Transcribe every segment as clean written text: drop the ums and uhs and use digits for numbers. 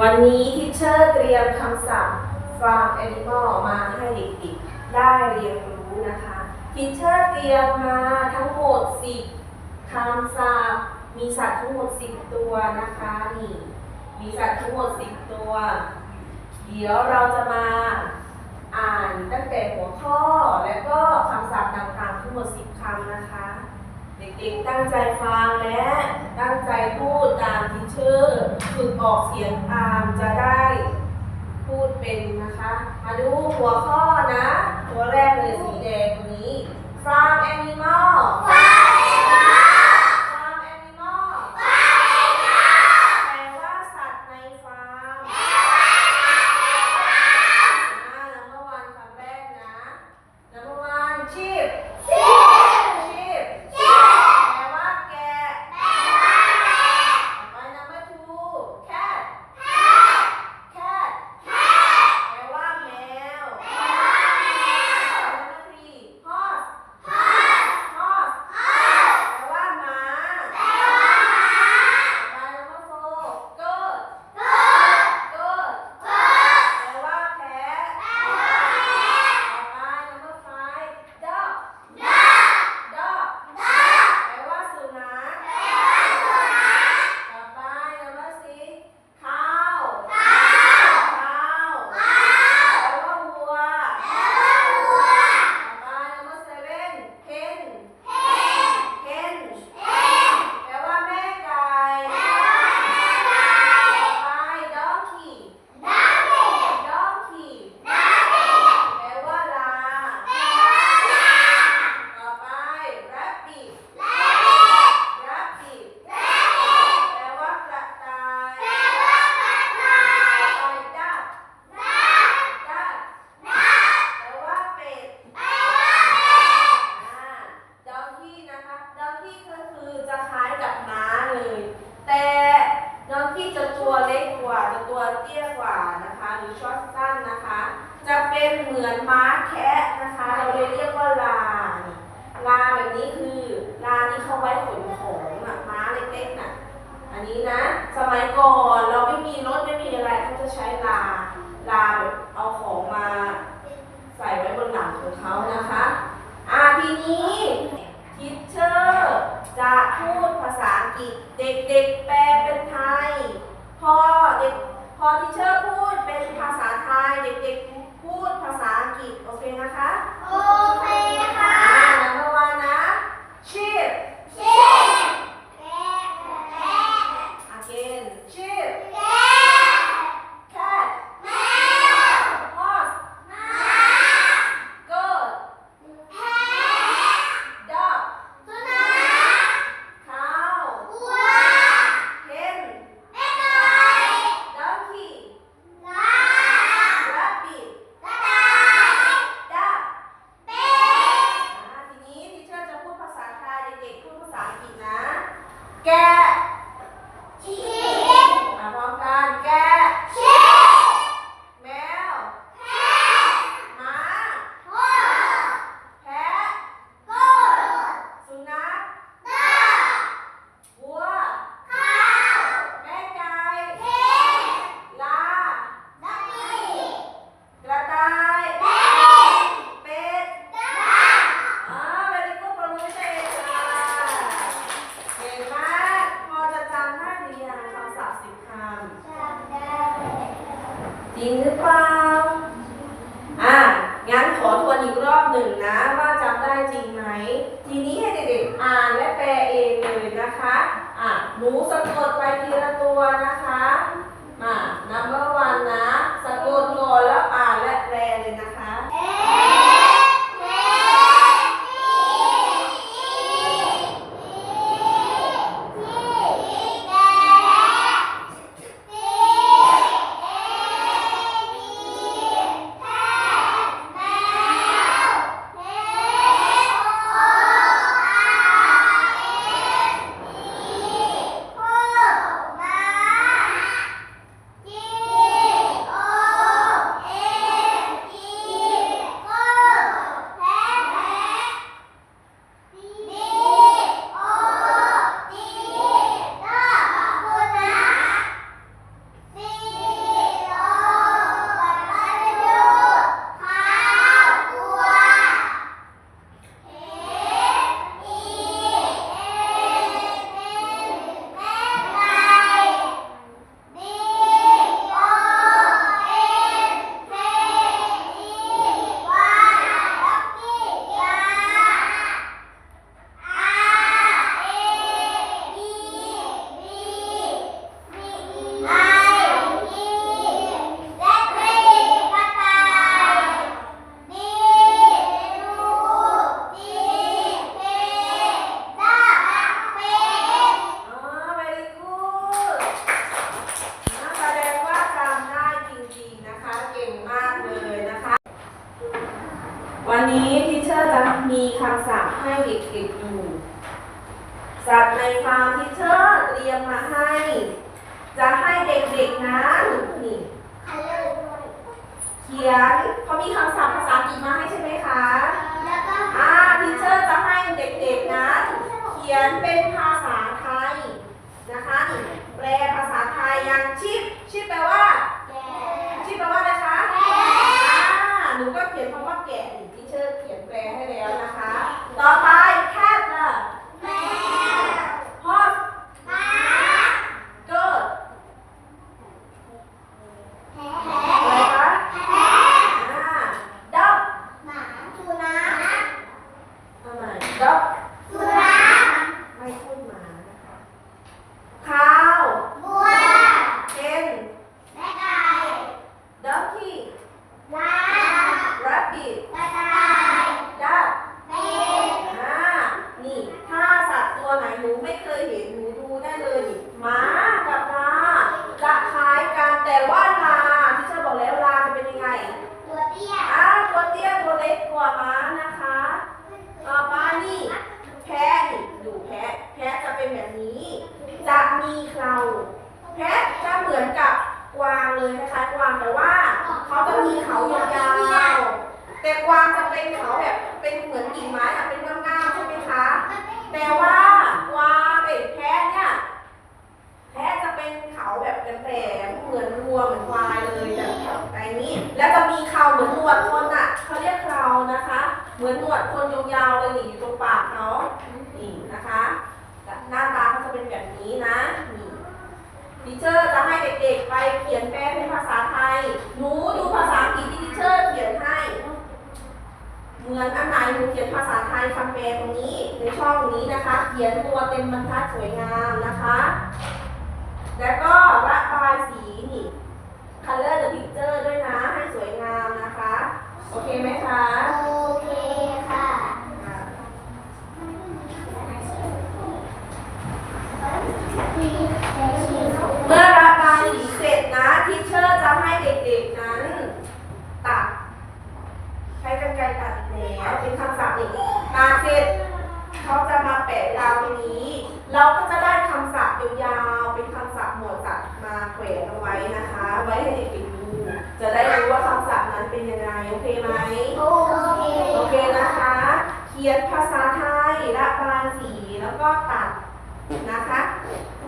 วันนี้ทิเชอร์เตรียมคำศัพท์ farm animal มาให้เด็กๆได้เรียนรู้นะคะทิเชอร์เตรียมมาทั้งหมด10คำศัพท์มีสัตว์ทั้งหมด10ตัวนะคะนี่มีสัตว์ทั้งหมด10ตัวเดี๋ยวเราจะมาอ่านตั้งแต่หัวข้อและก็คำศัพท์ต่างๆทั้งหมด10คำนะคะเด็กๆตั้งใจฟังและตั้งใจพูดตามทิเชอร์ฝึกออกเสียงตามจะได้พูดเป็นนะคะมาดูหัวข้อนะตัวแรกเลยสีแดงตัวนี้ farm animal farm animal แปลว่าสัตว์ในฟาร์มnumber one คำแรกนะ number one sheep แปลว่าแกะต่อไป number two cat แปลว่าแมว number three horse แปลว่าม้าต่อไป number four goat แปลว่าแพะต่อไป number five dog แปลว่าสุนัขต่อไป number six cow แปลว่าวัวต่อไป number seven hen แปลว่าแม่ไก่ต่อไป donkey แปลว่าลาต่อไป rabbit แปลว่ากระต่ายต่อไป duck แปลว่าเป็ดdonkey นะคะ donkey ก็คือจะคล้ายกับม้าเลย แต่ donkey จะตัวเล็กกว่าจะตัวเตี้ยกว่านะคะหรือช็อตสั้นนะคะ จะเป็นเหมือนม้าแคะนะคะเราเลยเรียกว่าลาแบบนี้คือลานี่เขาไว้ขนของอะม้าเล็กๆน่ะอันนี้นะสมัยก่อนเราไม่มีรถไม่มีอะไรเขาจะใช้ลาแบบเอาของมาใส่ไว้บนหลังของเขานะคะทีนี้ทิชเชอร์จะพูดภาษาอังกฤษเด็กๆแปลเป็นไทยพอทิชเชอร์พูดเป็นภาษาไทยเด็กๆพูดภาษาอังกฤษโอเคนะคะ number one นะ sheep again sheep cat horse goat dog cow hen donkey rabbit duck ทีนี้ทิเชอร์จะพูดภาษาไทยเด็กๆพูดภาษาอังกฤษนะแกะพร้อมกันแกะแมวม้าแพะสุนัขวัวแม่ไก่ลากระต่ายเป็ดvery good ปรบมือให้ตัวเองค่ะเก่งมากพอจะจำได้หรือยังคำศัพท์10คำจริงหรือเปล่างั้นขอทวนอีกรอบหนึ่งนะว่าจำได้จริงไหมทีนี้ให้เด็กๆอ่านและแปลเองเลยนะคะหนูสะกดไปทีละตัวนะคะnumber one นะสะกดก่อนแล้วอ่านและแปลเลยนะคะ Oh, วันนี้ทีเชอร์จะมีคำศัพท์ให้เด็กๆดูศัพท์ในฟาร์มทีเชอร์เตรียมมาให้ จะให้เด็กๆนั้นนี่เขียนเขามีคำศัพท์ภาษาอังกฤษมาให้ใช่ไหมคะทีเชอร์จะให้เด็กๆนั้นเขียนเป็นภาษาไทยนะคะนี่แปลภาษาไทยอย่างชิปแปลว่าชิปแปลว่าอะไรคะหนูก็เขียนคำว่าแกะทีเชอร์เขียนแปลให้แล้วนะคะ ต่อไปแคทล่ะฮอสเกิดอะไรคะด็อกทำไมด็อกไม่พูดหมานะคะคาวเกนด็อกกี้รับบิทดักนี่ถ้าสัตว์ตัวไหนหนูไม่เคยเห็นหนูดูได้เลยม้ากับลาจะคล้ายกันแต่ว่าลาที่ฉันบอกแล้วลาจะเป็นยังไงตัวเตี้ยตัวเล็กกว่าม้านะคะต่อไปนี่แพะนี่ดูแพะจะเป็นแบบนี้จะมีเคราแพะจะเหมือนกับกวางเลยคล้ายๆกวางแต่ว่าเขาจะมีเขายาวๆแต่กวางจะเป็นเขาแบบเป็นเหมือนกิ่งไม้เป็นง่ามๆใช่ไหมคะแต่ว่ากวางแพะเนี่ยแพะจะเป็นเขาแบบแหลมๆเหมือนวัวเหมือนควายเลยแบบนี้แล้วจะมีเขาเหมือนหนวดคนเขาเรียกเขานะคะเหมือนหนวดคนยาวๆเลยนี่อยู่ตรงปากเขานี่นะคะหน้าตาเขาจะเป็นแบบนี้นะนี่ทีเชอร์จะให้เด็กๆไปเขียนแปลเป็นภาษาไทยหนูดูภาษาอังกฤษที่ทีเชอร์เขียนให้เหมือนอันไหนหนูเขียนภาษาไทยคำแปลตรงนี้ในช่องนี้นะคะเขียนตัวเต็มบรรทัดสวยงามนะคะแล้วก็ระบายสีนี่ color the picture ด้วยนะให้สวยงามนะคะโอเคไหมคะโอเคค่ะเมื่อระบายสีเสร็จนะทีเชอร์จะให้เด็กๆนั้นตัดใช้กรรไกรตัดแล้วเป็นคำศัพท์อีกตัดเสร็จเขาจะมาแปะดาวตรงนี้เราก็จะได้คำศัพท์ยาวๆเป็นคำศัพท์หมวดสัตว์มาแขวนเอาไว้นะคะไว้ให้เด็กๆดูจะได้รู้ว่าคำศัพท์นั้นเป็นยังไงโอเคไหมโอเคนะคะเขียนภาษาไทยระบายสีแล้วก็ตัดนะคะ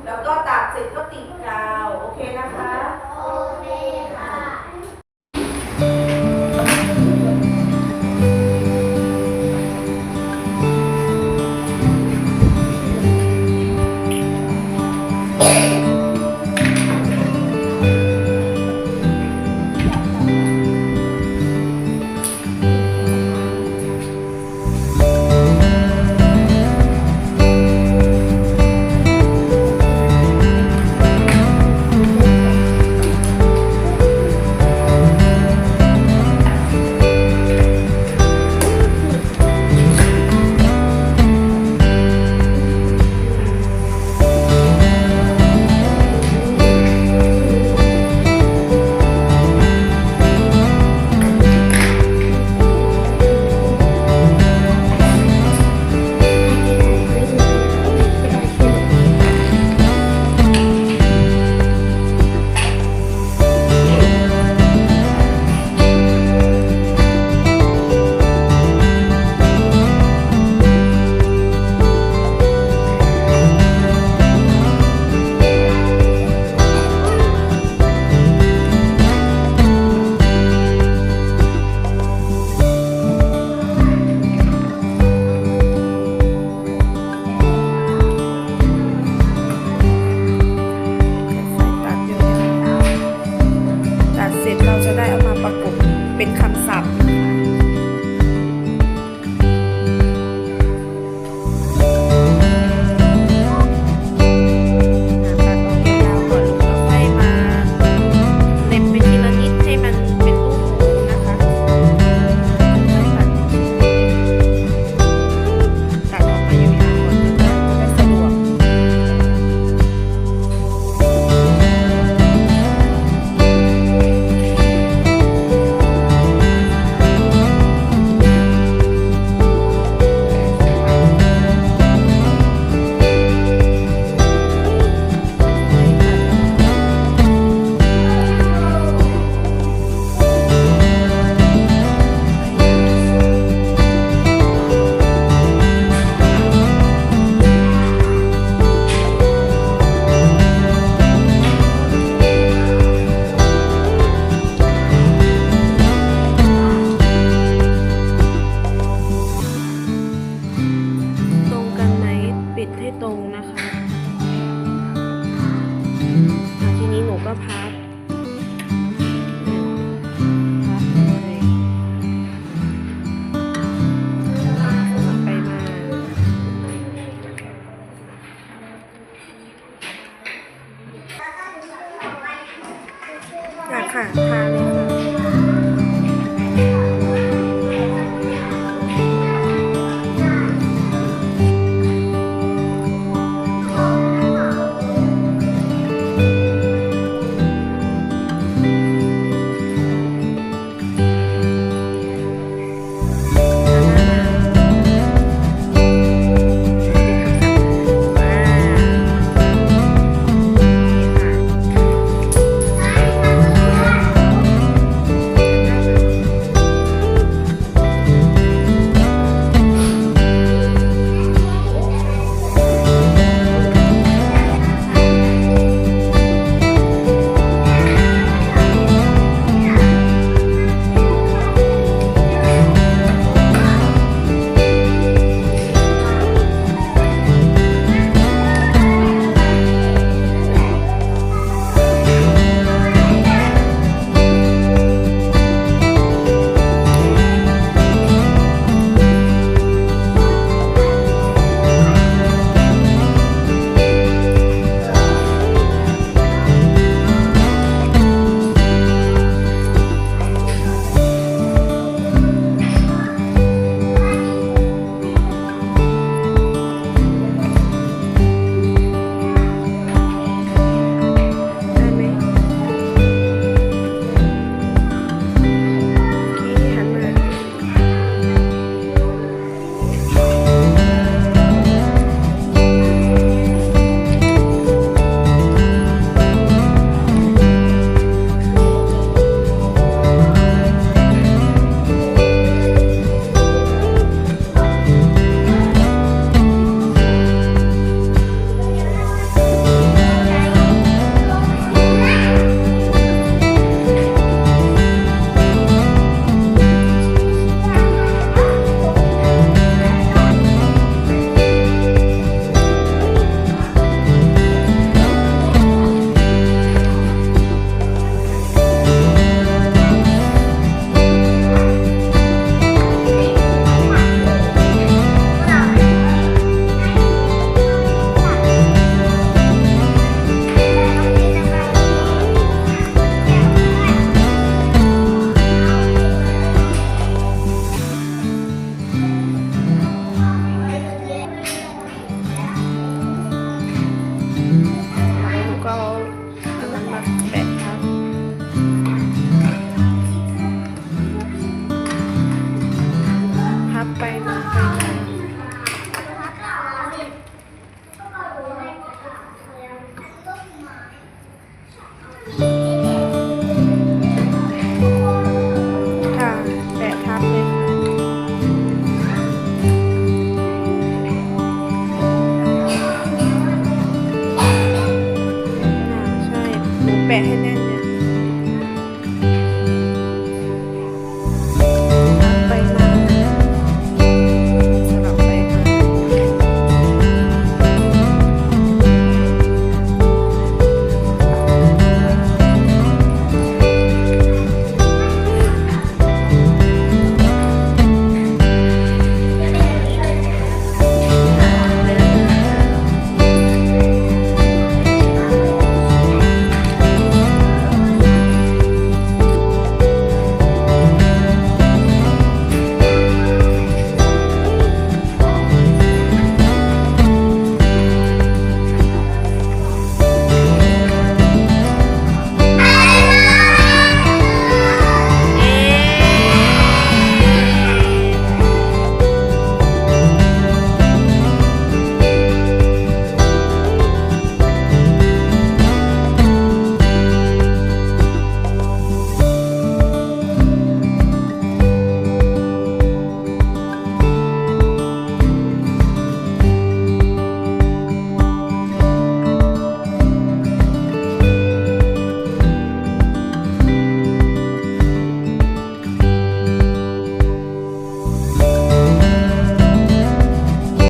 แล้วก็ตัดเสร็จก็ติดกาวโอเคนะคะโอเคค่ะ ค่ะทานเลยค่ะ